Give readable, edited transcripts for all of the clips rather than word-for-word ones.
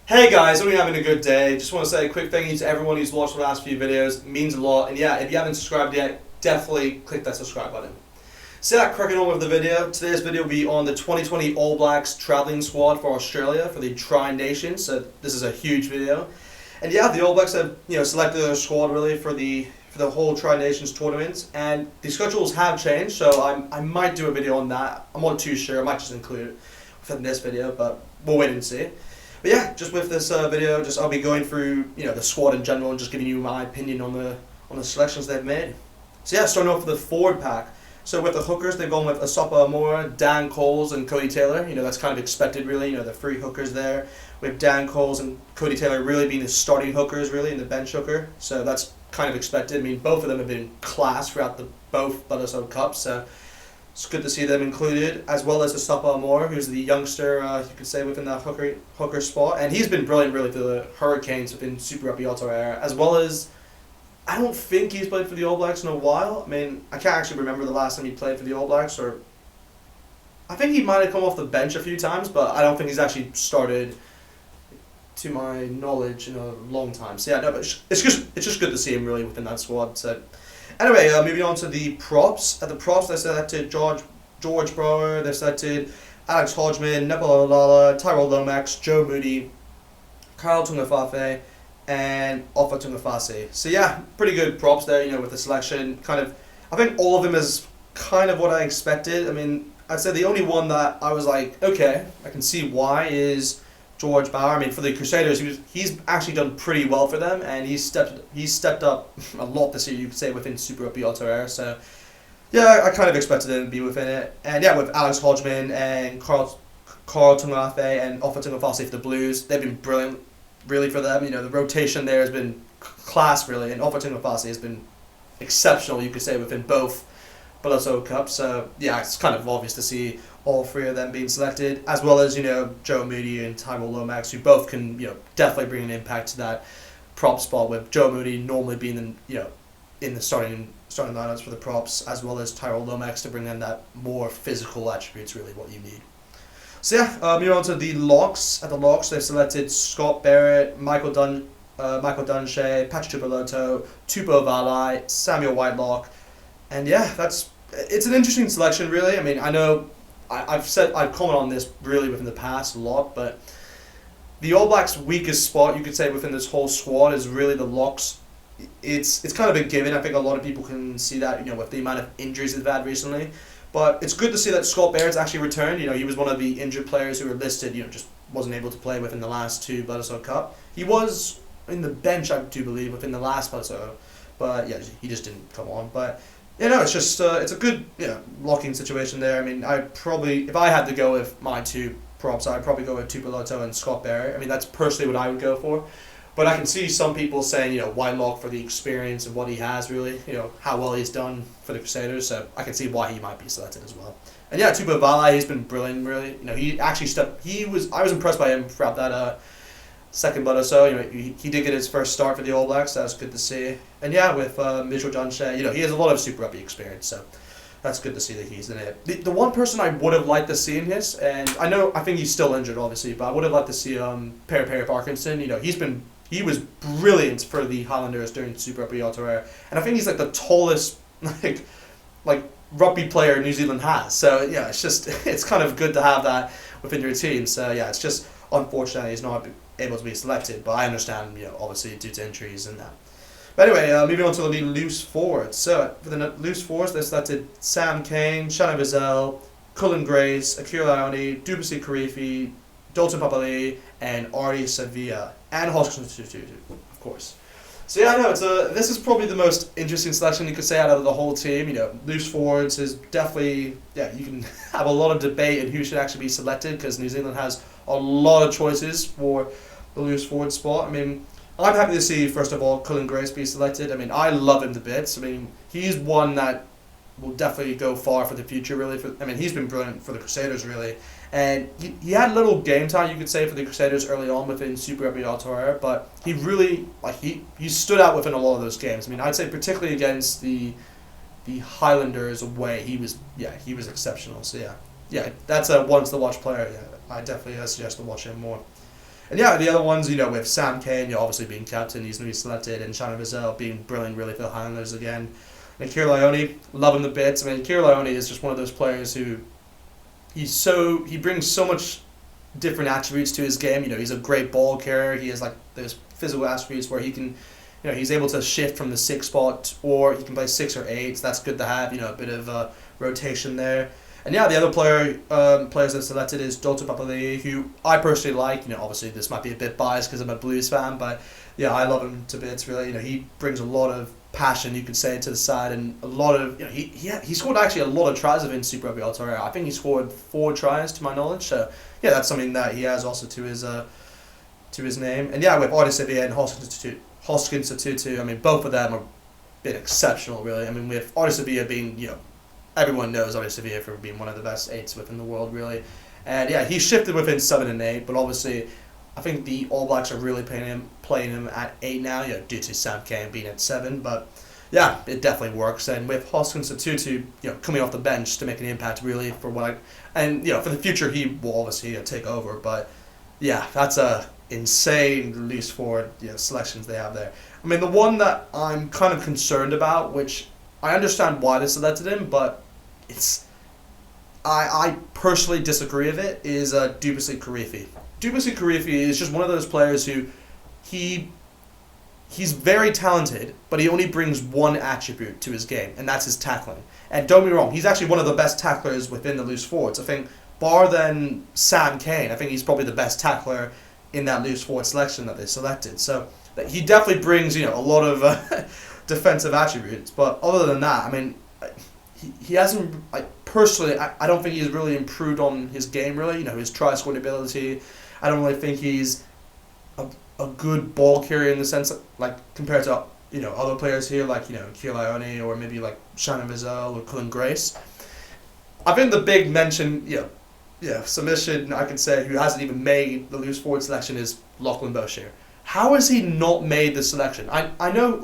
Hey guys, hope you're having a good day. Just want to say a quick thank you to everyone who's watched the last few videos. It means a lot. And yeah, if you haven't subscribed yet, definitely click that subscribe button. So yeah, cracking on with the video. Today's video will be on the 2020 All Blacks travelling squad for Australia for the Tri Nations. So this is a huge video. And yeah, the All Blacks have selected their squad really for the whole Tri Nations tournament. And the schedules have changed, so I might do a video on that. I'm not too sure. I might just include it within this video, but we'll wait and see. But yeah, just with this video, I'll be going through the squad in general and just giving you my opinion on the selections they've made. So yeah, starting off with the forward pack. So with the hookers, they've gone with Asapa Amora, Dan Coles, and Cody Taylor. That's kind of expected, really. The three hookers there, with Dan Coles and Cody Taylor really being the starting hookers, really, and the bench hooker. So that's kind of expected. I mean, both of them have been class throughout both Bledisloe Cups. So it's good to see them included, as well as Asapa Amora, who's the youngster, you could say, within that hooker spot. And he's been brilliant, really, for the Hurricanes within Super Rugby Aotearoa, as well as I don't think he's played for the All Blacks in a while. I mean, I can't actually remember the last time he played for the All Blacks, or I think he might have come off the bench a few times, but I don't think he's actually started, to my knowledge, in a long time. So yeah, no, but it's just good to see him really within that squad. So anyway, moving on to the props. At the props, they selected George Brower, they selected Alex Hodgman, Nepal Olala, Tyrell Lomax, Joe Moody, Kyle Tungafafe, and Ofa Tungafasi. So yeah, pretty good props there, with the selection. I think all of them is kind of what I expected. I mean, I'd say the only one that I was like, okay, I can see why, is George Bauer. I mean, for the Crusaders, he's actually done pretty well for them, and he's stepped up a lot this year, you could say, within Super Rugby Aotearoa. So yeah, I kind of expected him to be within it. And yeah, with Alex Hodgman and Carl Tungafe and Ofa Tungafasi for the Blues, they've been brilliant, really, for them. The rotation there has been class, really, and Ofa Tungafasi has been exceptional, you could say, within both Bledisloe Cups. So yeah, it's kind of obvious to see all three of them being selected, as well as Joe Moody and Tyrell Lomax, who both can definitely bring an impact to that prop spot, with Joe Moody normally being in the starting lineups for the props, as well as Tyrell Lomax to bring in that more physical attributes, really what you need. So yeah, moving on to the locks. At the locks, they've selected Scott Barrett, Michael Dunshea, Patrick Tupeloto, Tupou Vaa'i, Samuel Whitelock, and yeah, it's an interesting selection, really. I mean, I know I've commented on this really within the past a lot, but the All Blacks' weakest spot, you could say, within this whole squad is really the locks. It's kind of a given. I think a lot of people can see that, with the amount of injuries they've had recently. But it's good to see that Scott Barrett's actually returned. He was one of the injured players who were listed, just wasn't able to play within the last two Bledisloe Cup. He was in the bench, I do believe, within the last Bledisloe, but yeah, he just didn't come on. But it's just it's a good locking situation there. I mean, if I had to go with my two props, I'd probably go with Tupeloto and Scott Barrett. I mean, that's personally what I would go for. But I can see some people saying, Whitelock for the experience and what he has, really, how well he's done for the Crusaders. So I can see why he might be selected as well. And yeah, Tupou Vaa'i, he's been brilliant, really. He actually I was impressed by him throughout that second Bledisloe. He did get his first start for the All Blacks. So that was good to see. And yeah, with Mitchell Dunshea, he has a lot of Super Rugby experience. So that's good to see that he's in it. The one person I would have liked to see in this, and I think he's still injured, obviously, but I would have liked to see Perry Parkinson. He was brilliant for the Highlanders during Super Rugby Aotearoa, and I think he's like the tallest like rugby player New Zealand has. So yeah, it's kind of good to have that within your team. So yeah, it's just unfortunate he's not able to be selected, but I understand, obviously due to injuries and that. But anyway, moving on to the loose forwards. So for the loose forwards, they selected Sam Kane, Shannon Vizell, Cullen Grace, Akira Ione, Dubusi Karifi, Dalton Papali, and Artie Sevilla, and Hoskins Tutu, of course. So yeah, I know this is probably the most interesting selection you could say out of the whole team. Loose forwards is definitely, you can have a lot of debate in who should actually be selected, because New Zealand has a lot of choices for the loose forward spot. I mean, I'm happy to see, first of all, Cullen Grace be selected. I mean, I love him to bits. I mean, he's one that will definitely go far for the future, really. He's been brilliant for the Crusaders, really. And he had a little game time, you could say, for the Crusaders early on within Super Rugby Aotearoa, but he really, he stood out within a lot of those games. I mean, I'd say particularly against the Highlanders away, he was exceptional. So yeah, that's a once to watch player. Yeah, I definitely suggest to watch him more. And yeah, the other ones, with Sam Cane, obviously being captain, he's going to be selected, and Shannon Vizell being brilliant, really, for the Highlanders again. And Kieran Lyoni, love him to bits. I mean, Kieran Lyoni is just one of those players who he brings so much different attributes to his game. He's a great ball carrier. He has like those physical attributes where he can, he's able to shift from the 6 spot, or he can play 6 or 8. So that's good to have. A bit of a rotation there. And yeah, the other players that selected is Dalton Papali'i, who I personally like. Obviously this might be a bit biased because I'm a Blues fan, but yeah, I love him to bits. Really, he brings a lot of passion, you could say, to the side, and a lot of he scored actually a lot of tries within Super Rugby Aotearoa. I think he scored 4 tries to my knowledge. So yeah, that's something that he has also to his name. And yeah, with Artis Sevilla and Hoskins Tutu, I mean, both of them have been exceptional, really. I mean, with Artis Sevilla being, everyone knows Artis Sevilla for being one of the best 8s within the world, really. And yeah, he shifted within 7 and 8, but obviously I think the All Blacks are really playing him at 8 now, due to Sam Cane being at 7. But yeah, it definitely works. And with Hoskins Tutu, coming off the bench to make an impact, really, for for the future, he will obviously take over. But yeah, that's a insane loose forward selections they have there. I mean, the one that I'm kind of concerned about, which I understand why they selected him, but I personally disagree with it, is Dubuisi Karifi. Dubuisi Karifi is just one of those players who he's very talented, but he only brings one attribute to his game, and that's his tackling. And don't be wrong, he's actually one of the best tacklers within the loose forwards. I think, bar than Sam Cane, I think he's probably the best tackler in that loose forward selection that they selected. So he definitely brings a lot of defensive attributes. But other than that, I mean, he hasn't. Personally, I don't think he's really improved on his game. Really, his try scoring ability. I don't really think he's a good ball carrier in the sense compared to other players here like Kieran Lyoni or maybe like Shannon Vizell or Cullen Grace. I think the big mention submission I could say who hasn't even made the loose forward selection is Lachlan Boshier. How has he not made the selection? I know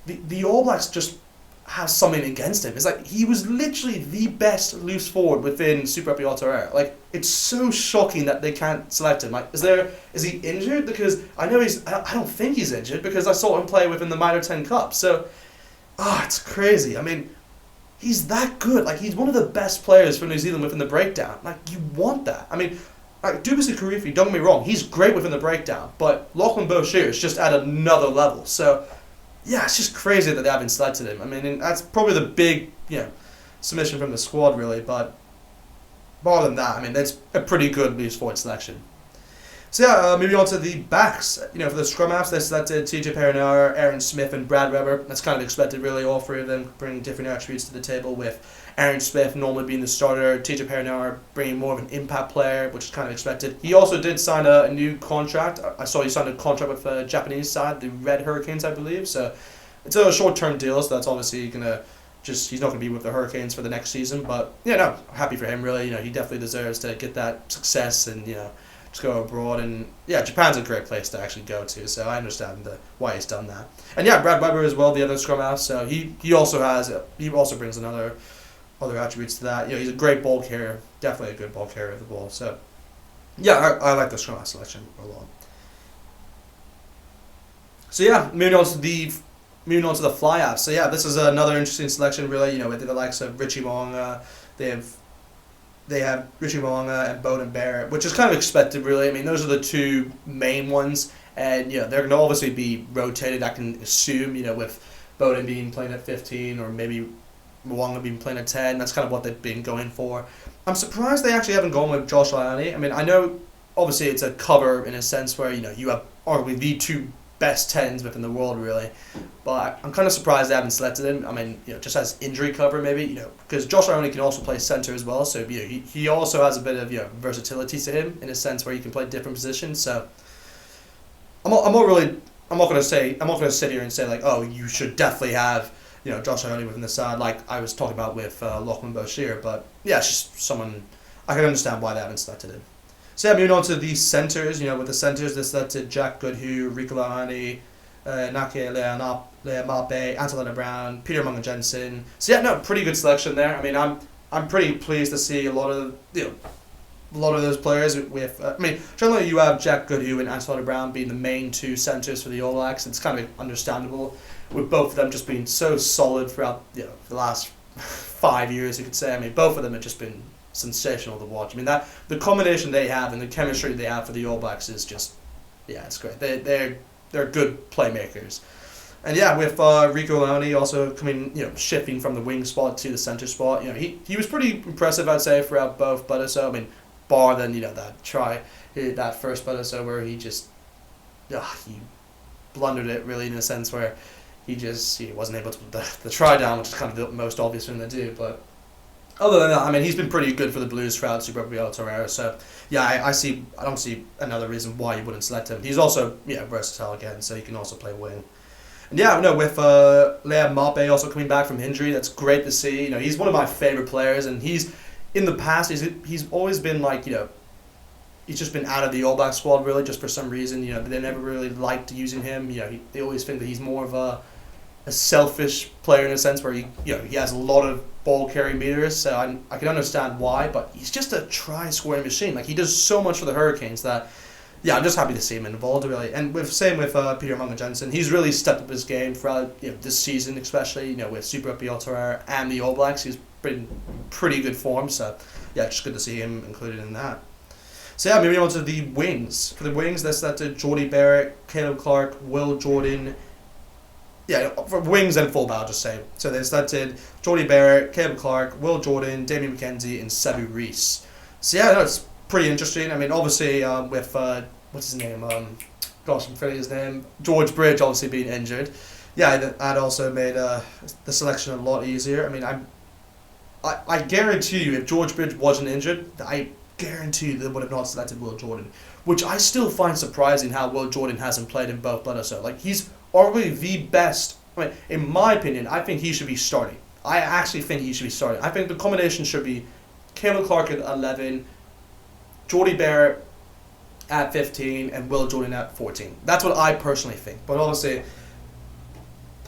the All Blacks just have something against him. It's like he was literally the best loose forward within Super Rugby Aotearoa. It's so shocking that they can't select him. Is he injured? Because I know I don't think he's injured because I saw him play within the Minor 10 Cup. So, it's crazy. I mean, he's that good. He's one of the best players for New Zealand within the breakdown. You want that. I mean, Dubuisi Karifi, don't get me wrong, he's great within the breakdown, but Lachlan Boshier is just at another level. So, yeah, it's just crazy that they haven't selected him. I mean, that's probably the big, submission from the squad, really. But more than that, I mean, that's a pretty good loose forward selection. So yeah, moving on to the backs. For the scrum halves, they selected TJ Perenara, Aaron Smith, and Brad Weber. That's kind of expected, really. All 3 of them bring different attributes to the table, with Aaron Smith normally being the starter, TJ Perenara bringing more of an impact player, which is kind of expected. He also did sign a new contract. I saw he signed a contract with the Japanese side, the Red Hurricanes, I believe. So it's a short-term deal, so that's obviously going to he's not going to be with the Hurricanes for the next season. But, happy for him, really. He definitely deserves to get that success and, just go abroad. And, yeah, Japan's a great place to actually go to, so I understand why he's done that. And, yeah, Brad Weber as well, the other scrum half, so he also brings other attributes to that. He's a great ball carrier, definitely a good ball carrier of the ball. So, yeah, I like the scrum half selection a lot. So, yeah, moving on to the fly halves. So, yeah, this is another interesting selection, really. With the likes of Richie Mo'unga, they have Richie Mo'unga and Beauden Barrett, which is kind of expected, really. I mean, those are the 2 main ones, and they're going to obviously be rotated. I can assume, with Beauden being playing at 15 or maybe Mo'unga being playing at 10. That's kind of what they've been going for. I'm surprised they actually haven't gone with Josh Lyoni. I mean, I know obviously it's a cover in a sense where you have arguably the 2 best 10s within the world, really. But I'm kind of surprised they haven't selected him. I mean, just as injury cover maybe, because Josh Lyoni can also play center as well. So he also has a bit of versatility to him in a sense where he can play different positions. So I'm not going to sit here and say oh, you should definitely have Josh Lyoni within the side like I was talking about with Lachlan Boshier. But yeah, it's just someone I can understand why they haven't selected him. So yeah, moving on to the centres, with the centres, they selected Jack Goodhue, Rico Lalani, Nake Leamape, Antonella Brown, Peter Munga Jensen. So yeah, pretty good selection there. I mean, I'm pretty pleased to see a lot of a lot of those players with, generally you have Jack Goodhue and Antonio Brown being the main two centers for the All Blacks. It's kind of understandable with both of them just being so solid throughout the last 5 years, you could say. I mean, both of them have just been sensational to watch. I mean, that the combination they have and the chemistry they have for the All Blacks is just, it's great. They're good playmakers. And with Rico Leone also shifting from the wing spot to the center spot, he was pretty impressive, I'd say, throughout both Bledisloe. I mean, bar than that try, that first Bledisloe where he just he blundered it really in a sense where he wasn't able to put the try down, which is kind of the most obvious thing to do. But other than that, I mean, he's been pretty good for the Blues throughout Super Rugby Aotearoa. So I don't see another reason why you wouldn't select him. He's also versatile again, so he can also play wing. And with Liam Mape also coming back from injury, that's great to see. He's one of my favorite players, and he's in the past he's always been he's just been out of the All Black squad really, just for some reason. They never really liked using him. They always think that he's more of a selfish player in a sense where he has a lot of ball carry meters. So I can understand why, but he's just a try scoring machine. He does so much for the Hurricanes that. I'm just happy to see him involved, really. And same with Peter Munga-Jensen. He's really stepped up his game throughout this season, especially with Super Rugby Aotearoa and the All Blacks. He's been in pretty good form, so just good to see him included in that. So moving on to the wings. For the wings, they selected Jordie Barrett, Caleb Clark, Will Jordan. For wings and fullback, I'll just say. So they selected Jordie Barrett, Caleb Clark, Will Jordan, Damien McKenzie, and Sevu Reece. So it's pretty interesting. I mean, obviously with what's his name? I'm forgetting his name. George Bridge obviously being injured. That also made the selection a lot easier. I mean, I guarantee you, if George Bridge wasn't injured, I guarantee you they would have not selected Will Jordan, which I still find surprising how Will Jordan hasn't played in both Bledisloe. He's arguably the best. I mean, in my opinion, I think he should be starting. I actually think he should be starting. I think the combination should be Caleb Clark at 11, Jordie Barrett at 15, and Will Jordan at 14. That's what I personally think. But obviously,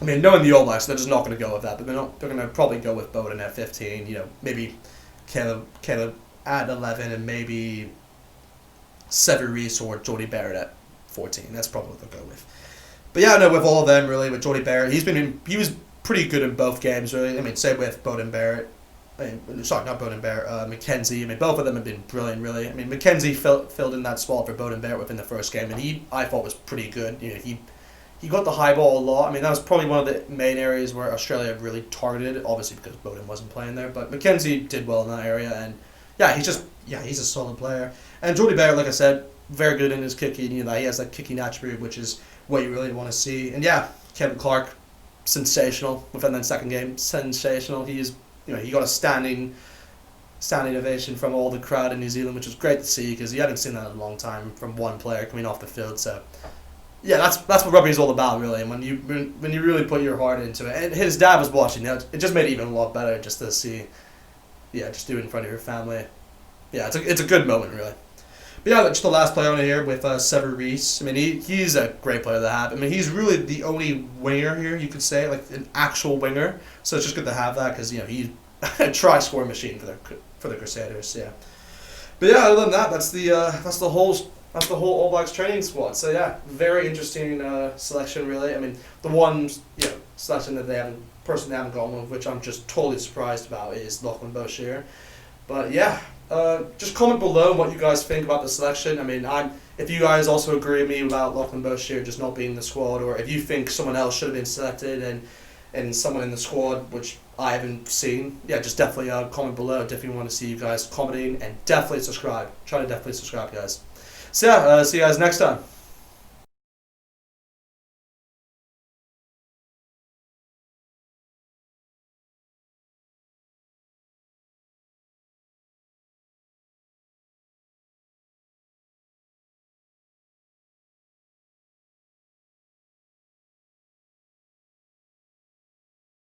I mean, knowing the All Blacks, they're just not going to go with that. They're going to probably go with Bowden at 15. Maybe Caleb at 11, and maybe Sevu Reece or Jordie Barrett at 14. That's probably what they'll go with. But with all of them really, with Jordie Barrett, he was pretty good in both games really. I mean, same with Bowden Barrett. Not Bowden Barrett, McKenzie. I mean, both of them have been brilliant, really. I mean, McKenzie filled in that spot for Bowden Barrett within the first game, and I thought was pretty good. He got the high ball a lot. I mean, that was probably one of the main areas where Australia really targeted, obviously because Bowden wasn't playing there. But McKenzie did well in that area, and he's a solid player. And Jordie Barrett, like I said, very good in his kicking. He has that kicking attribute, which is what you really want to see. And Kevin Clark, sensational within that second game, sensational. He got a standing ovation from all the crowd in New Zealand, which was great to see because you haven't seen that in a long time from one player coming off the field. So, that's what rugby is all about, really. And when you really put your heart into it, and his dad was watching, it just made it even a lot better just to see, just do it in front of your family. It's a good moment, really. But just the last player on here with Sevu Reece. I mean, he's a great player to have. I mean, he's really the only winger here, you could say, an actual winger. So it's just good to have that because he's a try-scoring machine for the Crusaders. But other than that, that's the whole All Blacks training squad. So very interesting selection, really. I mean, the one selection that they haven't gone with, which I'm just totally surprised about, is Lachlan Boshier. But just comment below what you guys think about the selection. I mean, if you guys also agree with me about Lachlan Boshier just not being in the squad, or if you think someone else should have been selected and someone in the squad which I haven't seen, just definitely comment below. Definitely want to see you guys commenting, and definitely subscribe. Try to definitely subscribe, guys. So see you guys next time.